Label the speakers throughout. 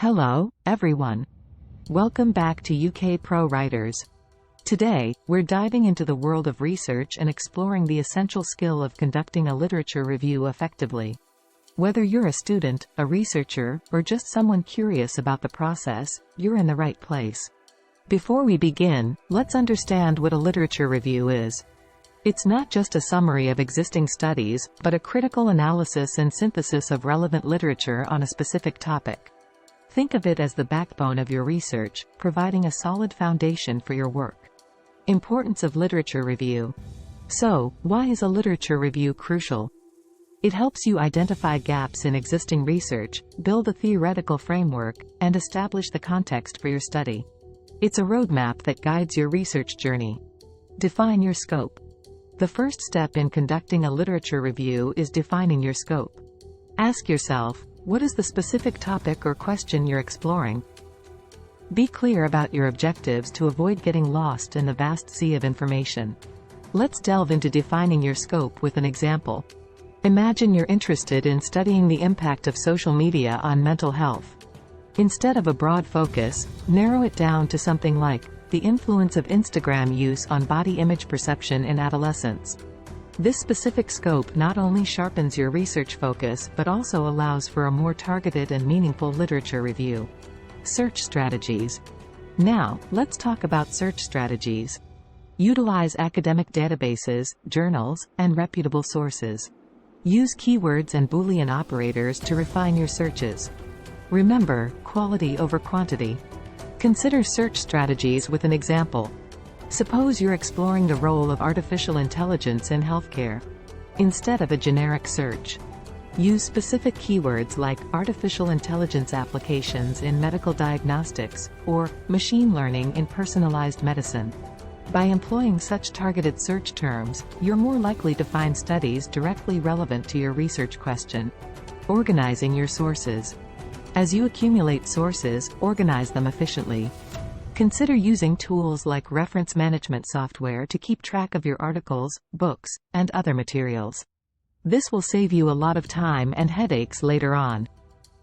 Speaker 1: Hello, everyone. Welcome back to UK Pro Writers. Today, we're diving into the world of research and exploring the essential skill of conducting a literature review effectively. Whether you're a student, a researcher, or just someone curious about the process, you're in the right place. Before we begin, let's understand what a literature review is. It's not just a summary of existing studies, but a critical analysis and synthesis of relevant literature on a specific topic. Think of it as the backbone of your research, providing a solid foundation for your work. Importance of literature review. So, why is a literature review crucial? It helps you identify gaps in existing research, build a theoretical framework, and establish the context for your study. It's a roadmap that guides your research journey. Define your scope. The first step in conducting a literature review is defining your scope. Ask yourself, what is the specific topic or question you're exploring? Be clear about your objectives to avoid getting lost in the vast sea of information. Let's delve into defining your scope with an example. Imagine you're interested in studying the impact of social media on mental health. Instead of a broad focus, narrow it down to something like the influence of Instagram use on body image perception in adolescents. This specific scope not only sharpens your research focus but also allows for a more targeted and meaningful literature review. Search strategies. Now, let's talk about search strategies. Utilize academic databases, journals, and reputable sources. Use keywords and Boolean operators to refine your searches. Remember, quality over quantity. Consider search strategies with an example. Suppose you're exploring the role of artificial intelligence in healthcare. Instead of a generic search, use specific keywords like artificial intelligence applications in medical diagnostics, or machine learning in personalized medicine. By employing such targeted search terms, you're more likely to find studies directly relevant to your research question. Organizing your sources. As you accumulate sources, organize them efficiently. Consider using tools like reference management software to keep track of your articles, books, and other materials. This will save you a lot of time and headaches later on.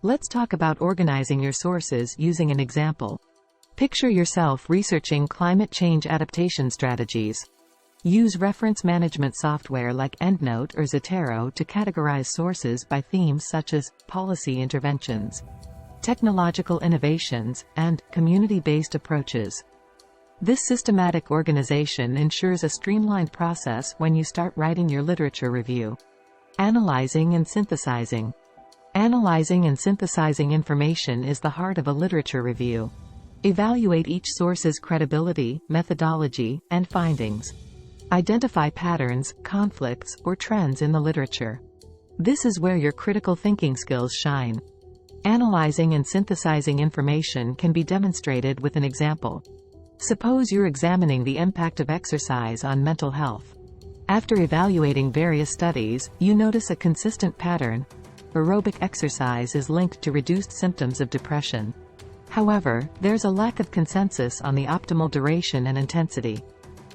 Speaker 1: Let's talk about organizing your sources using an example. Picture yourself researching climate change adaptation strategies. Use reference management software like EndNote or Zotero to categorize sources by themes such as policy interventions, technological innovations, and community-based approaches. This systematic organization ensures a streamlined process when you start writing your literature review. Analyzing and synthesizing. Analyzing and synthesizing information is the heart of a literature review. Evaluate each source's credibility, methodology, and findings. Identify patterns, conflicts, or trends in the literature. This is where your critical thinking skills shine. Analyzing and synthesizing information can be demonstrated with an example. Suppose you're examining the impact of exercise on mental health. After evaluating various studies, you notice a consistent pattern. Aerobic exercise is linked to reduced symptoms of depression. However, there's a lack of consensus on the optimal duration and intensity.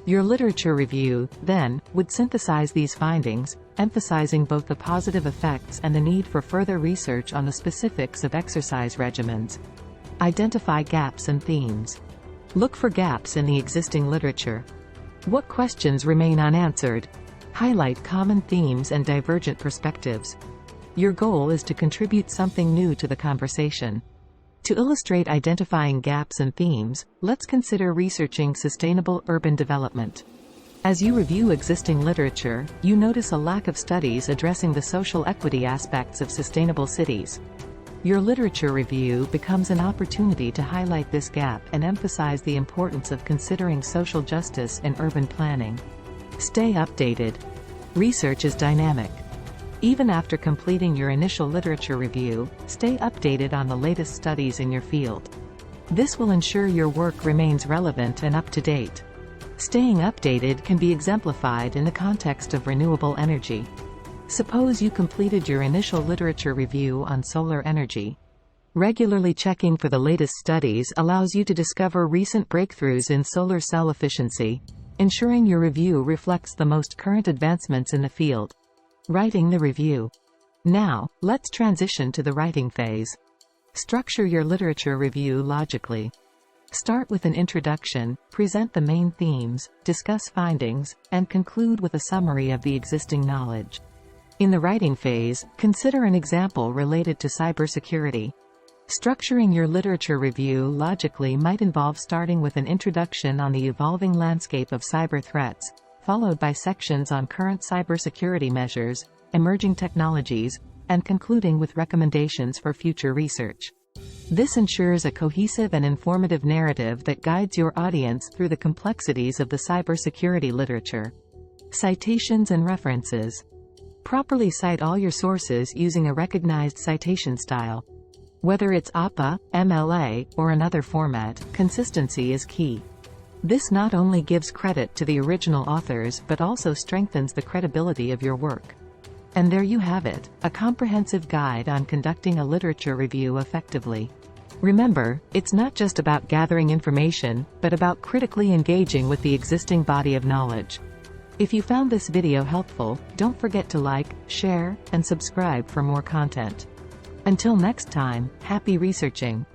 Speaker 1: Your literature review, then, would synthesize these findings, emphasizing both the positive effects and the need for further research on the specifics of exercise regimens. Identify gaps and themes. Look for gaps in the existing literature. What questions remain unanswered? Highlight common themes and divergent perspectives. Your goal is to contribute something new to the conversation. To illustrate identifying gaps and themes, let's consider researching sustainable urban development. As you review existing literature, you notice a lack of studies addressing the social equity aspects of sustainable cities. Your literature review becomes an opportunity to highlight this gap and emphasize the importance of considering social justice in urban planning. Stay updated. Research is dynamic. Even after completing your initial literature review, stay updated on the latest studies in your field. This will ensure your work remains relevant and up to date. Staying updated can be exemplified in the context of renewable energy. Suppose you completed your initial literature review on solar energy. Regularly checking for the latest studies allows you to discover recent breakthroughs in solar cell efficiency, ensuring your review reflects the most current advancements in the field. Writing the review. Now, let's transition to the writing phase. Structure your literature review logically. Start with an introduction, present the main themes, discuss findings, and conclude with a summary of the existing knowledge. In the writing phase, consider an example related to cybersecurity. Structuring your literature review logically might involve starting with an introduction on the evolving landscape of cyber threats, followed by sections on current cybersecurity measures, emerging technologies, and concluding with recommendations for future research. This ensures a cohesive and informative narrative that guides your audience through the complexities of the cybersecurity literature. Citations and references. Properly cite all your sources using a recognized citation style. Whether it's APA, MLA, or another format, consistency is key. This not only gives credit to the original authors but also strengthens the credibility of your work. And there you have it, a comprehensive guide on conducting a literature review effectively. Remember, it's not just about gathering information, but about critically engaging with the existing body of knowledge. If you found this video helpful, don't forget to like, share, and subscribe for more content. Until next time, happy researching!